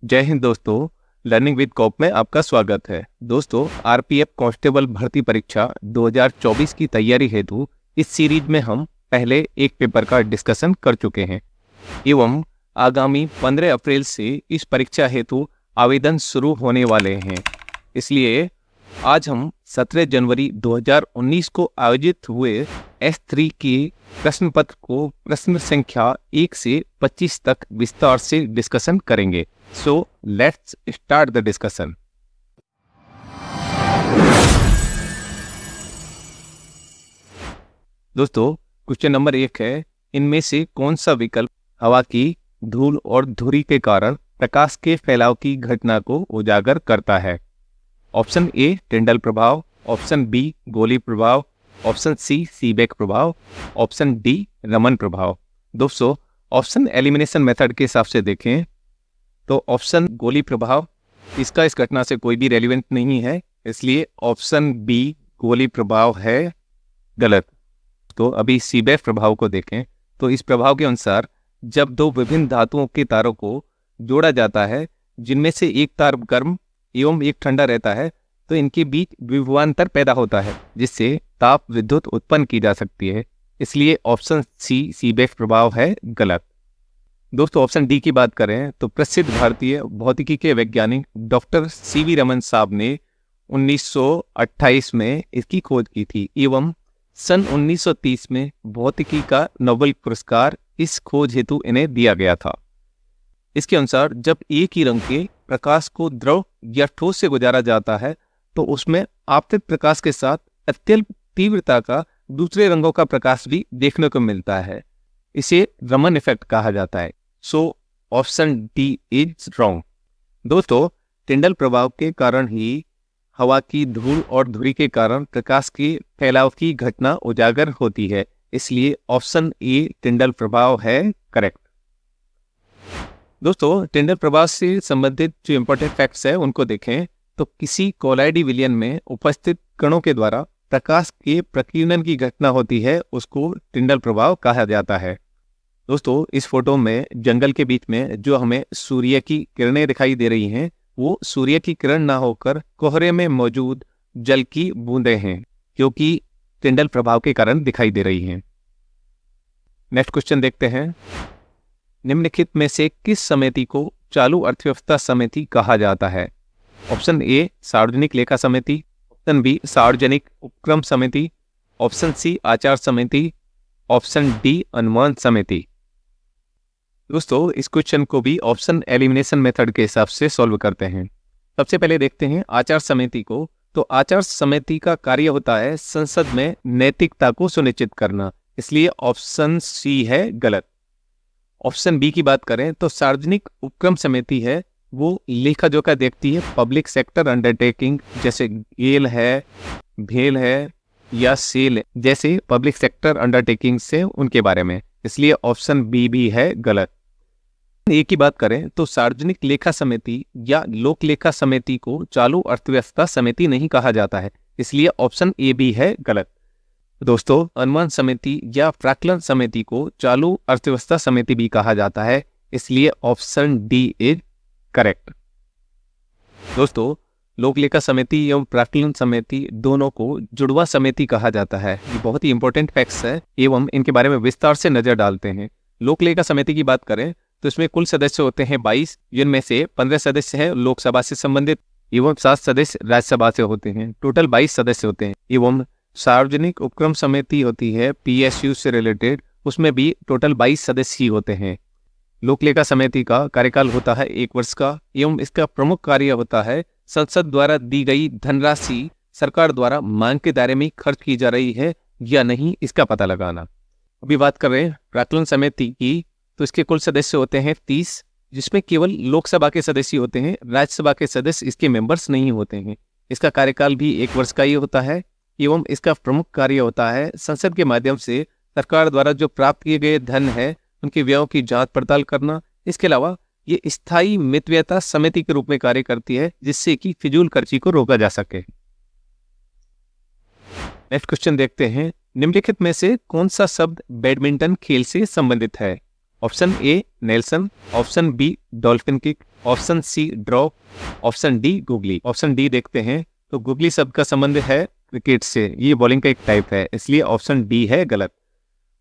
जय हिंद दोस्तों। Learning with corp में आपका स्वागत है। दोस्तों, आरपीएफ कांस्टेबल भर्ती परीक्षा 2024 की तैयारी हेतु इस सीरीज में हम पहले एक पेपर का डिस्कशन कर चुके हैं एवं आगामी 15 अप्रैल से इस परीक्षा हेतु आवेदन शुरू होने वाले हैं। इसलिए आज हम 17 जनवरी 2019 को आयोजित हुए S3 के प्रश्न पत्र को प्रश्न संख्या 1 से 25 तक विस्तार से डिस्कशन करेंगे। So let's start the discussion. दोस्तों, क्वेश्चन नंबर 1 है, इनमें से कौन सा विकल्प हवा की धूल और धुरी के कारण प्रकाश के फैलाव की घटना को उजागर करता है? ऑप्शन ए टिंडल प्रभाव, ऑप्शन बी गोली प्रभाव, ऑप्शन सी सीबेक प्रभाव, ऑप्शन डी रमन प्रभाव। दोस्तों, ऑप्शन एलिमिनेशन मेथड के हिसाब से देखें तो ऑप्शन गोली प्रभाव इसका इस घटना से कोई भी रेलिवेंट नहीं है, इसलिए ऑप्शन बी गोली प्रभाव है गलत। तो अभी सीबेक प्रभाव को देखें तो इस प्रभाव के अनुसार जब दो विभिन्न धातुओं के तारों को जोड़ा जाता है जिनमें से एक तार गर्म एवं एक ठंडा रहता है तो इनके बीच विभवांतर पैदा होता है जिससे ताप विद्युत उत्पन्न की जा सकती है, इसलिए ऑप्शन सी सीबेक प्रभाव है गलत। दोस्तों, ऑप्शन डी की बात करें तो प्रसिद्ध भारतीय भौतिकी के वैज्ञानिक डॉक्टर सीवी रमन साहब ने 1928 में इसकी खोज की थी एवं सन 1930 में भौतिकी का नोबेल पुरस्कार इस खोज हेतु इन्हें दिया गया था। इसके अनुसार जब एक ही रंग के प्रकाश को द्रव या ठोस से गुजारा जाता है तो उसमें आपतित प्रकाश के साथ अत्यल्प तीव्रता का दूसरे रंगों का प्रकाश भी देखने को मिलता है। इसे रमन इफेक्ट कहा जाता है। So option D is wrong. दोस्तों, टिंडल प्रभाव के कारण ही हवा की धूल और धुरी के कारण प्रकाश के फैलाव की घटना उजागर होती है, इसलिए ऑप्शन ए टिंडल प्रभाव है करेक्ट। दोस्तों, टिंडल प्रभाव से संबंधित जो इंपॉर्टेंट फैक्ट्स है उनको देखें तो किसी कोलाइडी विलयन में उपस्थित कणों के द्वारा प्रकाश के प्रकीर्णन की घटना होती है, उसको टिंडल प्रभाव कहा जाता है। दोस्तों, इस फोटो में जंगल के बीच में जो हमें सूर्य की किरणें दिखाई दे रही हैं वो सूर्य की किरण ना होकर कोहरे में मौजूद जल की बूंदें हैं क्योंकि टिंडल प्रभाव के कारण दिखाई दे रही हैं। नेक्स्ट क्वेश्चन देखते हैं, निम्नलिखित में से किस समिति को चालू अर्थव्यवस्था समिति कहा जाता है? ऑप्शन ए सार्वजनिक लेखा समिति, ऑप्शन बी सार्वजनिक उपक्रम समिति, ऑप्शन सी आचार समिति, ऑप्शन डी अनुमान समिति। दोस्तों, इस क्वेश्चन को भी ऑप्शन एलिमिनेशन मेथड के हिसाब से सॉल्व करते हैं। सबसे पहले देखते हैं आचार समिति को। तो आचार समिति का कार्य होता है संसद में नैतिकता को सुनिश्चित करना, इसलिए ऑप्शन सी है गलत। ऑप्शन बी की बात करें तो सार्वजनिक उपक्रम समिति है, वो लेखा जोखा देखती है पब्लिक सेक्टर अंडरटेकिंग जैसे गेल है, भेल है या सेल जैसे पब्लिक सेक्टर अंडरटेकिंग से उनके बारे में, इसलिए ऑप्शन बी भी है गलत। ए की बात करें तो सार्वजनिक लेखा समिति या लोक लेखा समिति को चालू अर्थव्यवस्था समिति नहीं कहा जाता है, इसलिए ऑप्शन ए भी है गलत। दोस्तों, अनुमान समिति या प्राक्कलन समिति को चालू अर्थव्यवस्था समिति भी कहा जाता है, इसलिए ऑप्शन डी इज करेक्ट। दोस्तों, लोक लेखा समिति एवं प्राक्कलन समिति दोनों को जुड़वा समिति कहा जाता है। ये बहुत ही इंपॉर्टेंट फैक्ट्स है एवं इनके बारे में विस्तार से नजर डालते हैं। लोक लेखा समिति की बात करें तो इसमें कुल सदस्य होते हैं 22, जिनमें से 15 सदस्य हैं लोकसभा से संबंधित एवं 7 सदस्य राज्यसभा से होते हैं। टोटल 22 सदस्य होते हैं। एवं सार्वजनिक उपक्रम समिति होती है PSU से रिलेटेड, उसमें भी टोटल 22 सदस्य ही होते हैं। लोक लेखा समिति का कार्यकाल होता है 1 वर्ष का एवं इसका प्रमुख कार्य होता है संसद द्वारा दी गई धनराशि सरकार द्वारा मांग के दायरे में खर्च की जा रही है या नहीं, इसका पता लगाना। अभी बात कर रहे हैं प्राक्कलन समिति की, तो इसके कुल सदस्य होते हैं 30, जिसमें केवल लोकसभा के सदस्य होते हैं, राज्यसभा के सदस्य इसके मेंबर्स नहीं होते हैं। इसका कार्यकाल भी 1 वर्ष का ही होता है एवं इसका प्रमुख कार्य होता है संसद के माध्यम से सरकार द्वारा जो प्राप्त किए गए धन है उनके व्ययों की जांच पड़ताल करना। इसके अलावा ये स्थायी मितव्ययता समिति के रूप में कार्य करती है जिससे कि फिजूल खर्ची को रोका जा सके। नेक्स्ट क्वेश्चन देखते हैं, निम्नलिखित में से कौन सा शब्द बैडमिंटन खेल से संबंधित है? Option A Nelson, option B dolphin kick, option C drop, option D googly. Option D देखते हैं तो गुगली शब्द का संबंध है क्रिकेट से, ये बॉलिंग का एक टाइप है, इसलिए ऑप्शन डी है गलत।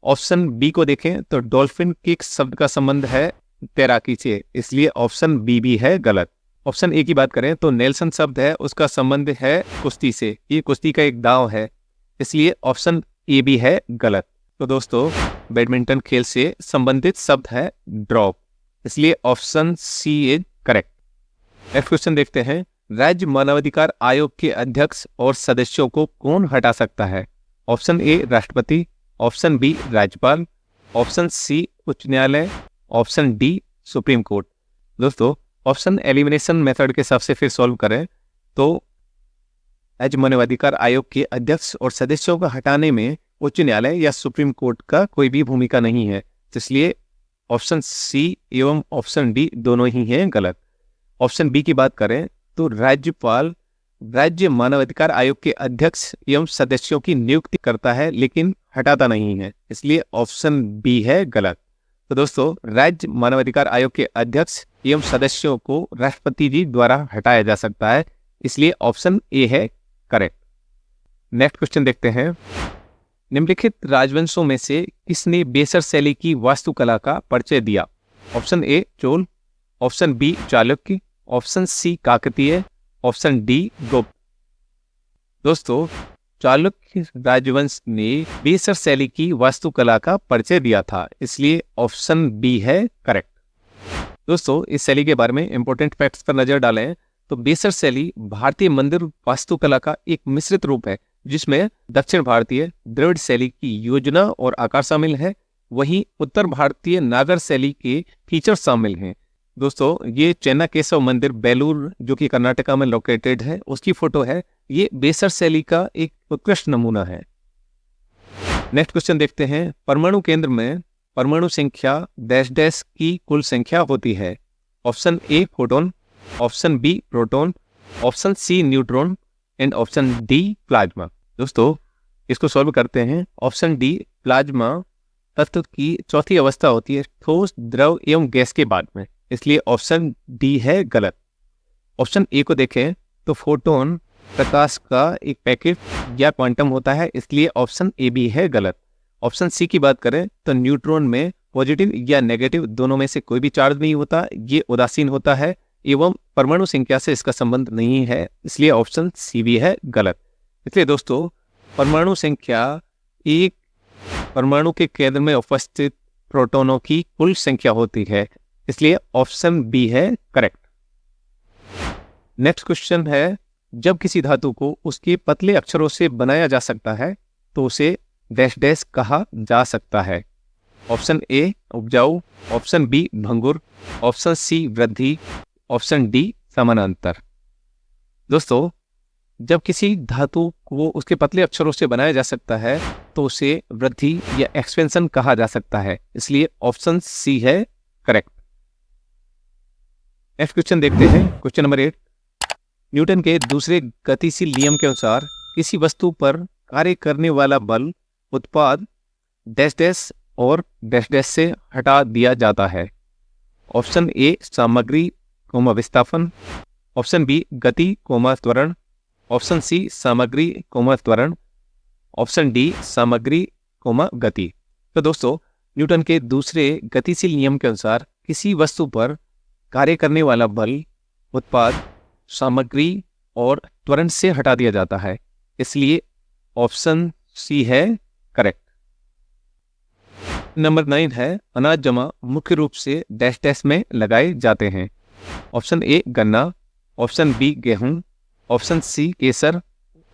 ऑप्शन बी को देखें तो डॉल्फिन किक शब्द का संबंध है तैराकी से, इसलिए ऑप्शन बी भी है गलत। ऑप्शन ए की बात करें तो नेल्सन शब्द है उसका संबंध है कुश्ती से, ये कुश्ती का एक दांव है, इसलिए ऑप्शन ए भी है गलत। तो दोस्तों बैडमिंटन खेल से संबंधित शब्द है ड्रॉप, इसलिए option C is correct. Next question देखते हैं, राज्य मानवाधिकार आयोग के अध्यक्ष और सदस्यों को कौन हटा सकता है? ऑप्शन ए राष्ट्रपति, ऑप्शन बी राज्यपाल, ऑप्शन सी उच्च न्यायालय, ऑप्शन डी सुप्रीम कोर्ट। दोस्तों ऑप्शन एलिमिनेशन मेथड के हिसाब से फिर सॉल्व करें तो राज्य मानवाधिकार आयोग के अध्यक्ष और सदस्यों को हटाने में उच्च न्यायालय या सुप्रीम कोर्ट का कोई भी भूमिका नहीं है, इसलिए ऑप्शन सी एवं ऑप्शन डी दोनों ही हैं गलत। ऑप्शन बी की बात करें तो राज्यपाल राज्य मानवाधिकार आयोग के अध्यक्ष एवं सदस्यों की नियुक्ति करता है लेकिन हटाता नहीं है, इसलिए ऑप्शन बी है गलत। तो दोस्तों राज्य मानवाधिकार आयोग के अध्यक्ष एवं सदस्यों को राष्ट्रपति जी द्वारा हटाया जा सकता है, इसलिए ऑप्शन ए है करेक्ट। नेक्स्ट क्वेश्चन देखते हैं, निम्नलिखित राजवंशों में से किसने बेसर शैली की वास्तुकला का परिचय दिया? Option A Chola, option B Chalukya, option C Kakatiya, option D Gupta. दोस्तों चालुक्य राजवंश ने बेसर शैली की वास्तुकला का परिचय दिया था, इसलिए ऑप्शन बी है करेक्ट। दोस्तों इस शैली के बारे में इंपॉर्टेंट फैक्ट्स पर नजर डालें तो बेसर शैली भारतीय मंदिर वास्तुकला का एक मिश्रित रूप है जिसमें दक्षिण भारतीय द्रविड़ शैली की योजना और आकार शामिल है, वहीं उत्तर भारतीय नागर शैली के फीचर शामिल हैं। दोस्तों ये चेन्नाकेशव मंदिर बेलूर जो कि कर्नाटका में लोकेटेड है उसकी फोटो है, ये बेसर शैली का एक उत्कृष्ट नमूना है। नेक्स्ट क्वेश्चन देखते हैं, परमाणु केंद्र में परमाणु संख्या डैश डैश की कुल संख्या होती है? Option A photon, option B proton, option C neutron and option D plasma. दोस्तों इसको सॉल्व करते हैं। ऑप्शन डी प्लाज्मा तत्व की चौथी अवस्था होती है ठोस द्रव एवं गैस के बाद में, इसलिए ऑप्शन डी है गलत। ऑप्शन ए को देखें तो फोटोन प्रकाश का एक पैकेट या क्वांटम होता है, इसलिए ऑप्शन ए भी है गलत। ऑप्शन सी की बात करें तो न्यूट्रॉन में पॉजिटिव या नेगेटिव दोनों में से कोई भी चार्ज नहीं होता, ये उदासीन होता है एवं परमाणु संख्या से इसका संबंध नहीं है, इसलिए ऑप्शन सी भी है गलत। इसलिए दोस्तों परमाणु संख्या एक परमाणु के केंद्र में उपस्थित प्रोटॉनों की कुल संख्या होती है, इसलिए ऑप्शन बी है करेक्ट। नेक्स्ट क्वेश्चन है, जब किसी धातु को उसके पतले अक्षरों से बनाया जा सकता है तो उसे डैश डैश कहा जा सकता है? ऑप्शन ए उपजाऊ, ऑप्शन बी भंगुर, ऑप्शन सी वृद्धि, ऑप्शन डी समानांतर। दोस्तों जब किसी धातु को उसके पतले अक्षरों से बनाया जा सकता है तो उसे वृद्धि या एक्सपेंशन कहा जा सकता है, इसलिए ऑप्शन सी है करेक्ट। नेक्स्ट क्वेश्चन देखते हैं, क्वेश्चन नंबर 8, न्यूटन के दूसरे गतिशील नियम के अनुसार किसी वस्तु पर कार्य करने वाला बल उत्पाद डैश डैश और डैश डैश से हटा दिया जाता है? ऑप्शन ए सामग्री कोमा विस्थापन, ऑप्शन बी गति कोमा त्वरण, ऑप्शन सी सामग्री कोमा त्वरण, ऑप्शन डी सामग्री कोमा गति। तो दोस्तों न्यूटन के दूसरे गतिशील नियम के अनुसार किसी वस्तु पर कार्य करने वाला बल उत्पाद सामग्री और त्वरण से हटा दिया जाता है, इसलिए ऑप्शन सी है करेक्ट। नंबर 9 है, अनाज जमा मुख्य रूप से डैश डैश में लगाए जाते हैं? ऑप्शन ए गन्ना, ऑप्शन बी गेहूं, ऑप्शन सी केसर,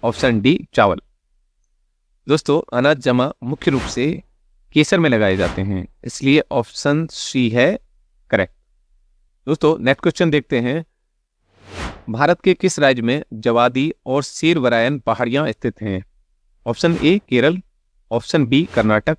ऑप्शन डी चावल। दोस्तों अनाज जमा मुख्य रूप से केसर में लगाए जाते हैं, इसलिए ऑप्शन सी है करेक्ट। दोस्तों नेक्स्ट क्वेश्चन देखते हैं, भारत के किस राज्य में जवादी और शेरवरायन पहाड़ियां स्थित हैं? Option A Kerala, option B Karnataka,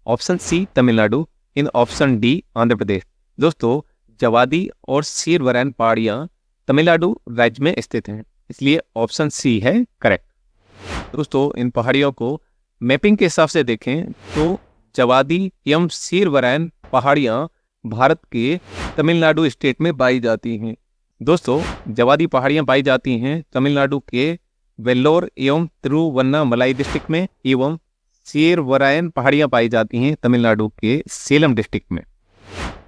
option C Tamil Nadu इन ऑप्शन डी आंध्र प्रदेश। दोस्तों जवादी और शेरवरायन पहाड़ियां तमिलनाडु राज्य में स्थित हैं, इसलिए ऑप्शन सी है करेक्ट। दोस्तों इन पहाड़ियों को मैपिंग के हिसाब से देखें तो जवादी एवं शेरवरायन पहाड़ियां भारत के तमिलनाडु स्टेट में पाई जाती हैं? दोस्तों, जवादी पहाड़ियां पाई जाती हैं तमिलनाडु के वेल्लोर एवं तिरुवन्नामलाई डिस्ट्रिक्ट में, एवं शेरवरायन पहाड़ियां पाई जाती हैं तमिलनाडु के सेलम डिस्ट्रिक्ट में।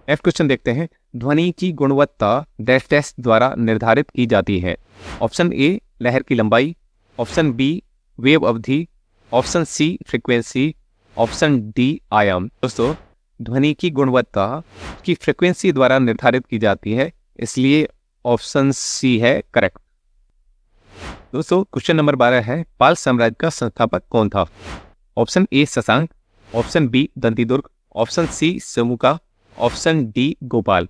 नेक्स्ट क्वेश्चन देखते हैं। ध्वनि की गुणवत्ता डैश डैश द्वारा निर्धारित की जाती है? ऑप्शन ए लहर की लंबाई, ऑप्शन बी वेव अवधि, option C frequency, option D आयाम। दोस्तों, ध्वनि की गुणवत्ता की फ्रीक्वेंसी द्वारा निर्धारित की जाती है, इसलिए ऑप्शन सी है करेक्ट। दोस्तों, क्वेश्चन नंबर 12 है, पाल साम्राज्य का संस्थापक कौन था? Option A Shashank, option B Dantidurga, option C Samuka, option D Gopal.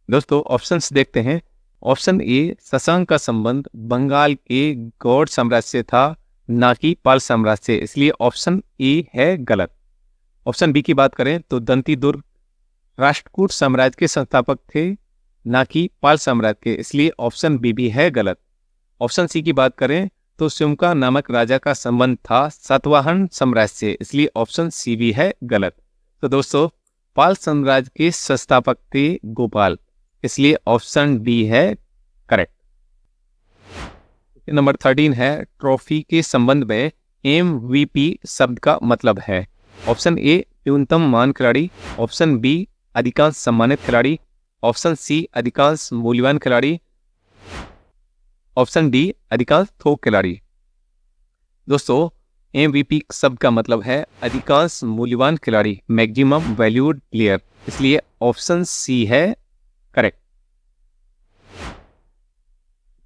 दोस्तों, ऑप्शंस देखते हैं। ऑप्शन ए शशांक का संबंध बंगाल के गौड़ साम्राज्य से था, ना कि पाल साम्राज्य से, इसलिए ऑप्शन ए है गलत। ऑप्शन बी की बात करें तो दंतिदुर्ग राष्ट्रकूट साम्राज्य के संस्थापक थे, ना कि पाल साम्राज्य के, इसलिए ऑप्शन बी भी है गलत। ऑप्शन सी की बात करें तो शिवका नामक राजा का संबंध था सातवाहन साम्राज्य से, इसलिए ऑप्शन सी भी है गलत। तो दोस्तों, पाल साम्राज्य के संस्थापक थे गोपाल, इसलिए ऑप्शन डी है करेक्ट। नंबर 13 है, ट्रॉफी के संबंध में MVP शब्द का मतलब है? ऑप्शन ए न्यूनतम मान खिलाड़ी, ऑप्शन बी अधिकांश सम्मानित खिलाड़ी, ऑप्शन सी अधिकांश मूल्यवान खिलाड़ी, ऑप्शन डी अधिकांश थोक खिलाड़ी। दोस्तों, MVP शब्द का मतलब है अधिकांश मूल्यवान खिलाड़ी, मैक्सिमम वैल्यूड प्लेयर, इसलिए ऑप्शन सी है करेक्ट।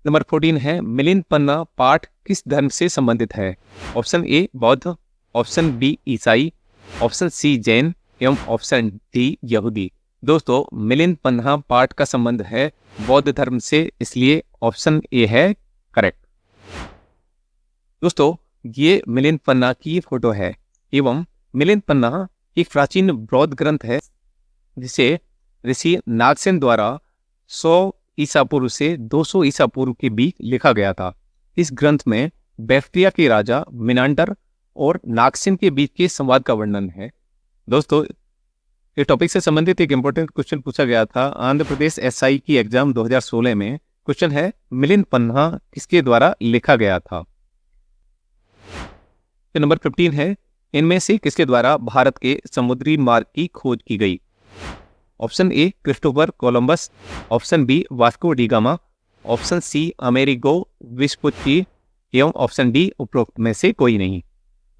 नंबर 14 है, मिलिंद पन्ना पाठ किस धर्म से संबंधित है? ऑप्शन ए बौद्ध, ऑप्शन बी ईसाई, ऑप्शन सी जैन, एवं ऑप्शन डी यहूदी। दोस्तों, मिलिंद पन्ना पाठ का संबंध है बौद्ध धर्म से, इसलिए ऑप्शन ए है करेक्ट। दोस्तों, ये मिलिंद पन्ना की फोटो है, एवं मिलिंद पन्ना एक प्राचीन बौद्ध ग्रंथ है जिसे ऋषि नागसेन द्वारा 100 ईसा पूर्व से 200 ईसा पूर्व के बीच लिखा गया था। इस ग्रंथ में बैक्ट्रिया के राजा मिनांडर और नागसेन के बीच के संवाद का वर्णन है। दोस्तों, ये टॉपिक से संबंधित एक इंपॉर्टेंट क्वेश्चन पूछा गया था आंध्र प्रदेश SI की एग्जाम 2016 में। क्वेश्चन है, मिलिंद पन्ना किसके द्वारा लिखा गया था? नंबर 15 है, इनमें से किसके द्वारा भारत के समुद्री मार्ग की खोज की गई? Option A Christopher Columbus, option B Vasco da Gama, option C Amerigo Vespucci, एवं ऑप्शन डी उपरोक्त में से कोई नहीं।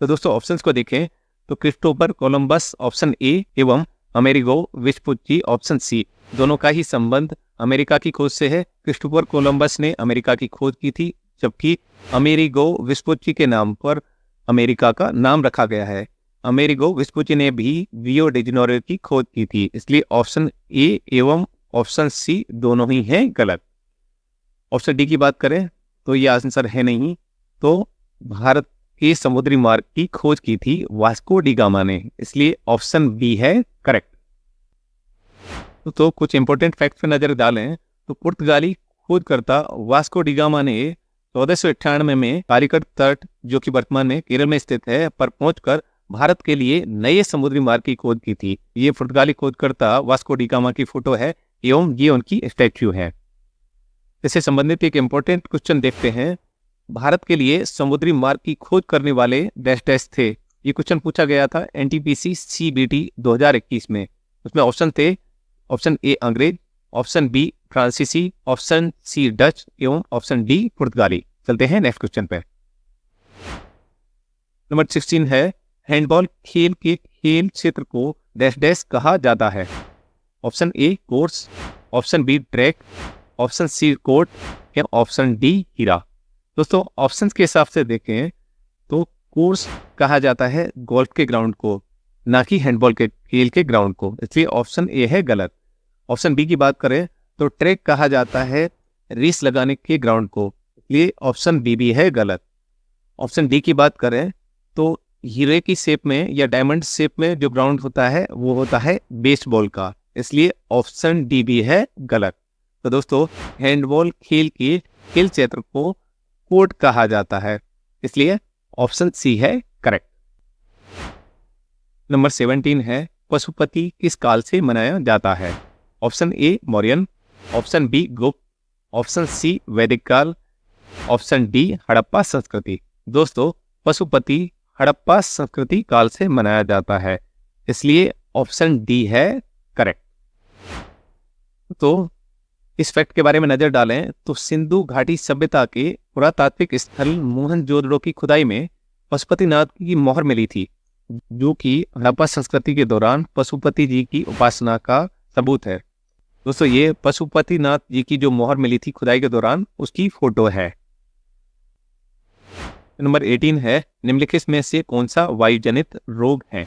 तो दोस्तों, ऑप्शंस को देखें तो क्रिस्टोफर कोलंबस ऑप्शन ए, एवं अमेरिगो वेस्पुच्ची ऑप्शन सी, दोनों का ही संबंध अमेरिका की खोज से है। क्रिस्टोफर कोलंबस ने अमेरिका की खोज की थी, जबकि अमेरिगो वेस्पुच्ची के नाम पर अमेरिका का नाम रखा गया है। अमेरिगो वेस्पुच्ची ने भी रियो डी जेनेरो की खोज की थी, इसलिए ऑप्शन ए एवं ऑप्शन सी दोनों ही हैं गलत। ऑप्शन डी की बात करें तो ये आंसर है नहीं, तो भारत के समुद्री मार्ग की खोज की थी वास्को डी गामा ने, इसलिए ऑप्शन बी है करेक्ट। तो कुछ इंपॉर्टेंट फैक्ट पे नजर डालें तो पुर्तगाली खोजकर्ता वास्को डी गामा ने 1498 में कालीकट तट, जो कि वर्तमान में केरल में स्थित है, पर पहुंचकर भारत के लिए नए समुद्री मार्ग की खोज की थी। ये पुर्तगाली खोजकर्ता वास्को डी गामा की फोटो है, एवं ये उनकी स्टैच्यू है। इससे संबंधित एक इंपॉर्टेंट क्वेश्चन देखते हैं। भारत के लिए समुद्री मार्ग की खोज करने वाले डैश डैश थे। ये क्वेश्चन पूछा गया था NTPC CBT 2021 में। उसमें ऑप्शन थे, ऑप्शन ए अंग्रेज, ऑप्शन बी फ्रांसीसी, ऑप्शन सी डच, एवं ऑप्शन डी पुर्तगाली। चलते हैं नेक्स्ट क्वेश्चन पे। नंबर 16 है, हैंडबॉल खेल के खेल क्षेत्र को डैश डैश कहा जाता है? Option A course, option B track, option C court, या ऑप्शन डी हीरा। दोस्तों, ऑप्शंस के हिसाब से देखें तो कोर्स कहा जाता है गोल्फ के ग्राउंड को, ना कि हैंडबॉल के खेल के ग्राउंड को, इसलिए ऑप्शन ए है गलत। ऑप्शन बी की बात करें तो ट्रैक कहा जाता है रेस लगाने के ग्राउंड को, इसलिए ऑप्शन बी भी है गलत। ऑप्शन डी की बात करें तो हीरे की शेप में या डायमंड शेप में जो ग्राउंड होता है वो होता है बेसबॉल का, इसलिए ऑप्शन डी भी है गलत। तो दोस्तों, हैंडबॉल खेल के खेल क्षेत्र को कोर्ट कहा जाता है, इसलिए ऑप्शन सी है करेक्ट। नंबर 17 है, पशुपति किस काल से मनाया जाता है? Option A Mauryan, option B Gupta, option C वैदिक काल, ऑप्शन डी हड़प्पा संस्कृति। दोस्तों, पशुपति हड़प्पा संस्कृति काल से मनाया जाता है, इसलिए ऑप्शन डी है करेक्ट। तो इस फैक्ट के बारे में नजर डालें तो सिंधु घाटी सभ्यता के पुरातात्विक स्थल मोहनजोदड़ो की खुदाई में पशुपतिनाथ की मोहर मिली थी, जो कि हड़प्पा संस्कृति के दौरान पशुपति जी की उपासना का सबूत है। दोस्तों, ये पशुपतिनाथ जी की जो मोहर मिली थी खुदाई के दौरान, उसकी फोटो है। नंबर 18 है, निम्नलिखित में से कौन सा वायुजनित रोग है?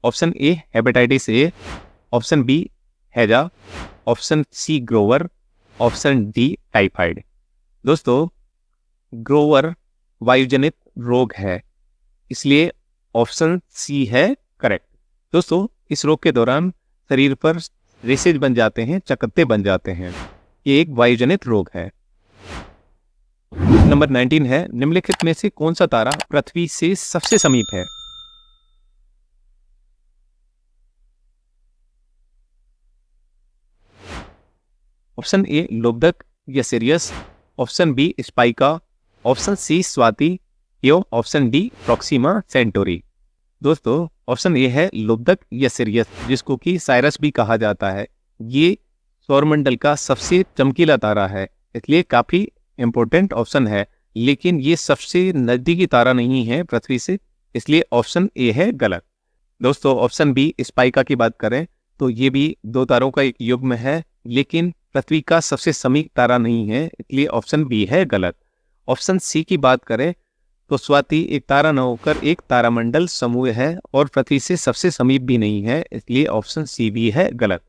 Option A hepatitis A, option B हैजा, ऑप्शन सी ग्रोवर, ऑप्शन डी टाइफाइड। दोस्तों, ग्रोवर वायुजनित रोग है, इसलिए ऑप्शन सी है करेक्ट। दोस्तों, इस रोग के दौरान शरीर पर रेशेज बन जाते हैं, चकत्ते बन जाते हैं। ये एक वायुजनित रोग है। नंबर 19 है, निम्नलिखित में से कौन सा तारा पृथ्वी से सबसे समीप है? ऑप्शन ए लोबदक या Sirius, option B Spica, option C Swati एवं ऑप्शन डी प्रॉक्सिमा सेंटोरी। दोस्तों, ऑप्शन ए है लोबदक या सिरियस, जिसको कि साइरस भी कहा जाता है। ये सौरमंडल का सबसे चमकीला तारा है, इसलिए काफी इंपॉर्टेंट ऑप्शन है, लेकिन ये सबसे नजदीकी तारा नहीं है पृथ्वी से, इसलिए ऑप्शन ए है गलत। दोस्तों, ऑप्शन बी स्पाइका की बात करें तो ये भी दो तारों का एक युग्म है, लेकिन पृथ्वी का सबसे समीप तारा नहीं है, इसलिए ऑप्शन बी है गलत। ऑप्शन सी की बात करें तो स्वाति एक तारा न होकर एक तारामंडल समूह है और पृथ्वी से सबसे समीप भी नहीं है, इसलिए ऑप्शन सी भी है गलत।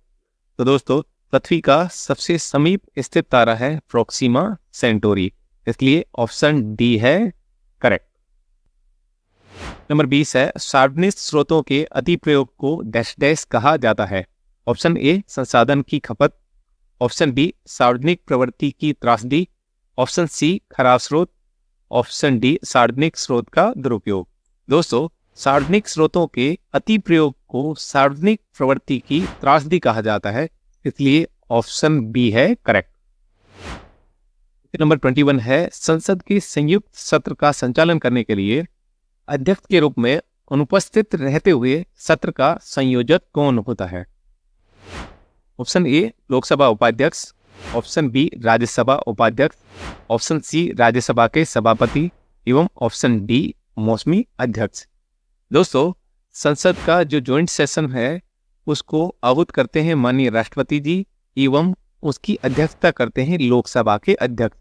तो दोस्तों, पृथ्वी का सबसे समीप स्थित तारा है प्रॉक्सिमा सेंटोरी, इसलिए ऑप्शन डी है करेक्ट। नंबर 20 है, सार्वजनिक स्रोतों के अति प्रयोग को डैश डैश कहा जाता है? ऑप्शन ए संसाधन की खपत, ऑप्शन बी सार्वजनिक प्रवृत्ति की त्रासदी, ऑप्शन सी खराब स्रोत, ऑप्शन डी सार्वजनिक स्रोत का दुरुपयोग। दोस्तों, सार्वजनिक स्रोतों के अति प्रयोग को सार्वजनिक प्रवृत्ति की त्रासदी कहा जाता है, इसलिए ऑप्शन बी है करेक्ट। नंबर 21 है, संसद के संयुक्त सत्र का संचालन करने के लिए अध्यक्ष के रूप में अनुपस्थित रहते हुए सत्र का संयोजक कौन होता है? ऑप्शन ए लोकसभा उपाध्यक्ष, ऑप्शन बी राज्यसभा उपाध्यक्ष, ऑप्शन सी राज्यसभा के सभापति एवं ऑप्शन डी मौसमी अध्यक्ष। दोस्तों, संसद का जो ज्वाइंट सेशन है उसको आहूत करते हैं माननीय राष्ट्रपति जी एवं उसकी अध्यक्षता करते हैं लोकसभा के अध्यक्ष।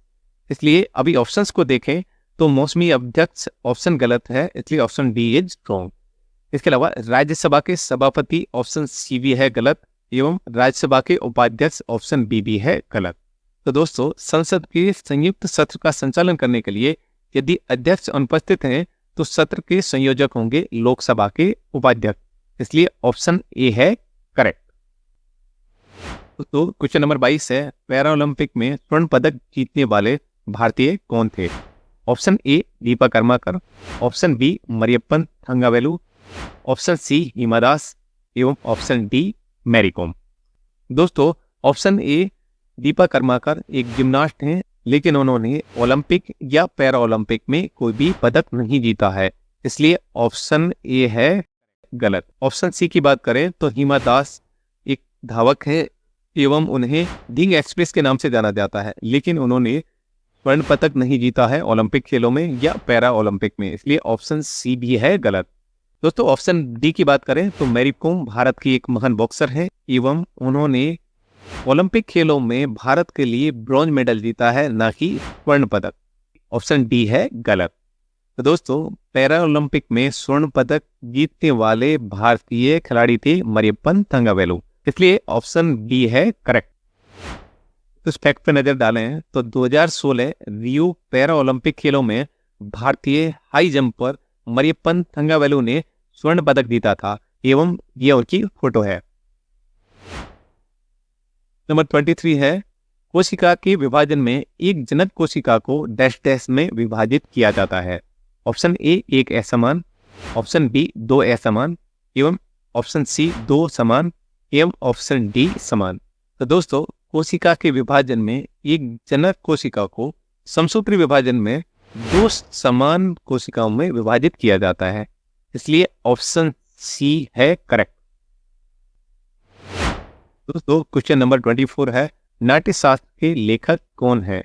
इसलिए अभी ऑप्शंस को देखें तो मौसमी अध्यक्ष ऑप्शन गलत है, इसलिए ऑप्शन डी इज रॉन्ग। इसके अलावा राज्यसभा के सभापति ऑप्शन सी भी है गलत एवं राज्यसभा के उपाध्यक्ष ऑप्शन बी भी है गलत। तो दोस्तों, संसद के संयुक्त सत्र का संचालन करने के लिए यदि अध्यक्ष अनुपस्थित हैं तो सत्र के संयोजक होंगे लोकसभा के उपाध्यक्ष, इसलिए ऑप्शन ए है करेक्ट। तो क्वेश्चन नंबर 22 है, पैरा ओलंपिक में स्वर्ण पदक जीतने वाले भारतीय कौन थे? Option A Dipa Karmakar, option B Mariyappan Thangavelu, option C Hima Das एवं ऑप्शन डी मैरी कॉम। दोस्तों, ऑप्शन ए दीपा कर्माकर एक जिम्नास्ट हैं, लेकिन उन्होंने ओलंपिक या पैरा ओलंपिक में कोई भी पदक नहीं जीता है, इसलिए ऑप्शन ए है गलत। ऑप्शन सी की बात करें तो हिमा दास एक धावक है एवं उन्हें ढींग एक्सप्रेस के नाम से जाना जाता है, लेकिन उन्होंने स्वर्ण पदक नहीं जीता है ओलंपिक खेलों में या पैरा ओलंपिक में, इसलिए ऑप्शन सी भी है गलत। दोस्तों, ऑप्शन डी की बात करें तो मैरी कॉम भारत की एक महान बॉक्सर है एवं उन्होंने ओलंपिक खेलों में भारत के लिए ब्रॉन्ज मेडल जीता है, ना कि स्वर्ण पदक। ऑप्शन डी है गलत। तो दोस्तों, पैरा ओलंपिक में स्वर्ण पदक जीतने वाले भारतीय खिलाड़ी थे मरियप्पन थंगावेलु, इसलिए ऑप्शन बी है करेक्ट। तो इस फैक्ट पर नजर डालें तो 2016 रियो पैरा ओलंपिक खेलों में भारतीय हाई जंप पर मरियप्पन थंगावेलु ने स्वर्ण पदक जीता था एवं यह उनकी फोटो है। नंबर 23 है, कोशिका के विभाजन में एक जनक कोशिका को डैश डैश में विभाजित किया जाता है? ऑप्शन ए एक असमान, ऑप्शन बी दो असमान एवं ऑप्शन सी 2 समान एवं ऑप्शन डी समान। तो दोस्तों कोशिका के विभाजन में एक जनक कोशिका को समसूत्री विभाजन में 2 समान कोशिकाओं में विभाजित किया जाता है, इसलिए ऑप्शन सी है करेक्ट। दोस्तों क्वेश्चन नंबर 24 है, नाट्यशास्त्र के लेखक कौन है?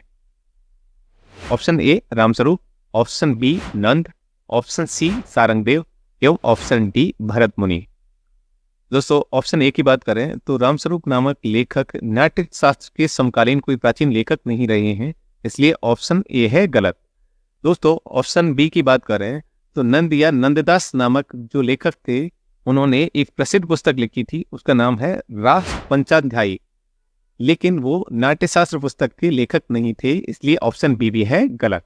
Option A Ramswaroop, option B Nand, option C Sarangdev एवं ऑप्शन डी भरत मुनि। दोस्तों ऑप्शन ए की बात करें तो रामस्वरूप नामक लेखक नाट्यशास्त्र के समकालीन कोई प्राचीन लेखक नहीं रहे हैं, इसलिए ऑप्शन ए है गलत। दोस्तों ऑप्शन बी की बात करें तो नंद या नंददास नामक जो लेखक थे उन्होंने एक प्रसिद्ध पुस्तक लिखी थी, उसका नाम है रास पंचाध्यायी, लेकिन वो नाट्यशास्त्र पुस्तक के लेखक नहीं थे, इसलिए ऑप्शन बी भी है गलत।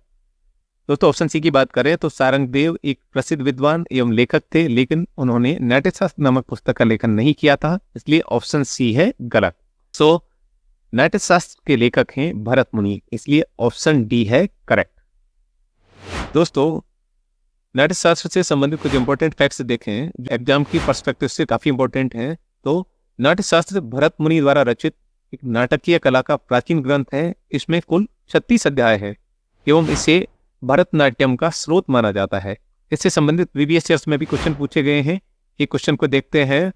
दोस्तों ऑप्शन सी की बात करें तो सारंगदेव एक प्रसिद्ध विद्वान एवं लेखक थे, लेकिन उन्होंने नाट्यशास्त्र नामक पुस्तक का लेखन नहीं किया था, इसलिए ऑप्शन सी है गलत। सो नाट्यशास्त्र के लेखक हैं भरत मुनि, इसलिए ऑप्शन डी है करेक्ट। दोस्तों नाट्यशास्त्र से संबंधित कुछ इंपॉर्टेंट फैक्ट्स देखें जो एग्जाम की पर्सपेक्टिव से काफी इंपॉर्टेंट हैं। तो नाट्यशास्त्र भरत मुनि द्वारा रचित एक नाटकीय कला का प्राचीन ग्रंथ है। इसमें कुल 36 अध्याय है एवं इसे भरतनाट्यम का स्रोत माना जाता है। इससे संबंधित प्रीवियस ईयर्स में भी क्वेश्चन पूछे गए हैं। एक क्वेश्चन को देखते हैं,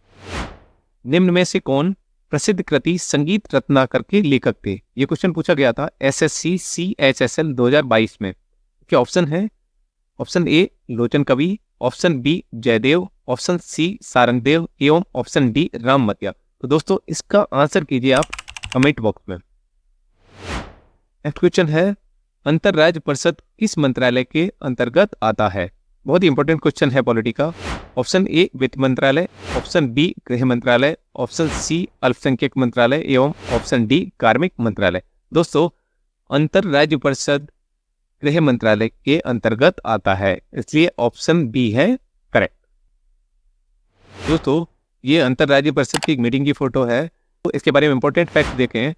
निम्न में से कौन प्रसिद्ध कृति संगीत रत्नाकर के लेखक थे? ये क्वेश्चन पूछा गया था SSC CHSL 2022 में। क्या ऑप्शन है? Option A Lochan Kavi, option B Jaydev, option C Sarangdev एवं ऑप्शन डी राममतिया। तो दोस्तों इसका आंसर कीजिए आप कमेंट बॉक्स में। नेक्स्ट क्वेश्चन है, अंतरराज्य परिषद किस मंत्रालय के अंतर्गत आता है? बहुत ही इंपॉर्टेंट क्वेश्चन है पॉलिटी का। ऑप्शन ए वित्त मंत्रालय, ऑप्शन बी गृह मंत्रालय, ऑप्शन सी अल्पसंख्यक मंत्रालय एवं ऑप्शन डी कार्मिक मंत्रालय। दोस्तों अंतरराज्य परिषद गृह मंत्रालय के अंतर्गत आता है, इसलिए ऑप्शन बी है करेक्ट। दोस्तों ये अंतरराज्य परिषद की एक मीटिंग की फोटो है। तो इसके बारे में इंपॉर्टेंट फैक्ट देखें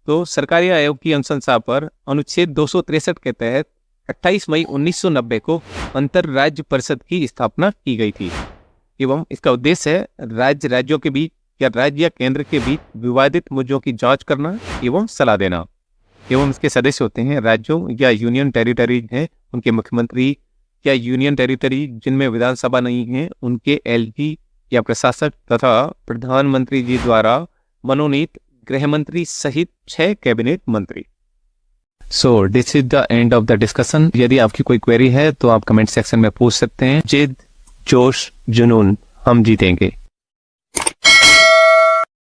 तो सरकारी आयोग की अनुशंसा पर अनुच्छेद 263 के तहत 28 मई 1990 को अंतरराज्य परिषद की स्थापना की गई थी एवं इसका उद्देश्य है राज्यों के बीच या राज्य या केंद्र के बीच विवादित मुद्दों की जांच करना एवं सलाह देना। एवं इसके सदस्य होते हैं राज्यों या यूनियन टेरिटरीज हैं उनके मुख्यमंत्री, या यूनियन टेरिटरी जिनमें विधानसभा नहीं है उनके LG या प्रशासक तथा प्रधानमंत्री जी द्वारा मनोनीत गृह मंत्री सहित 6 कैबिनेट मंत्री। So this is the end of the discussion. यदि आपकी कोई क्वेरी है तो आप कमेंट सेक्शन में पूछ सकते हैं। जिद जोश जुनून, हम जीतेंगे।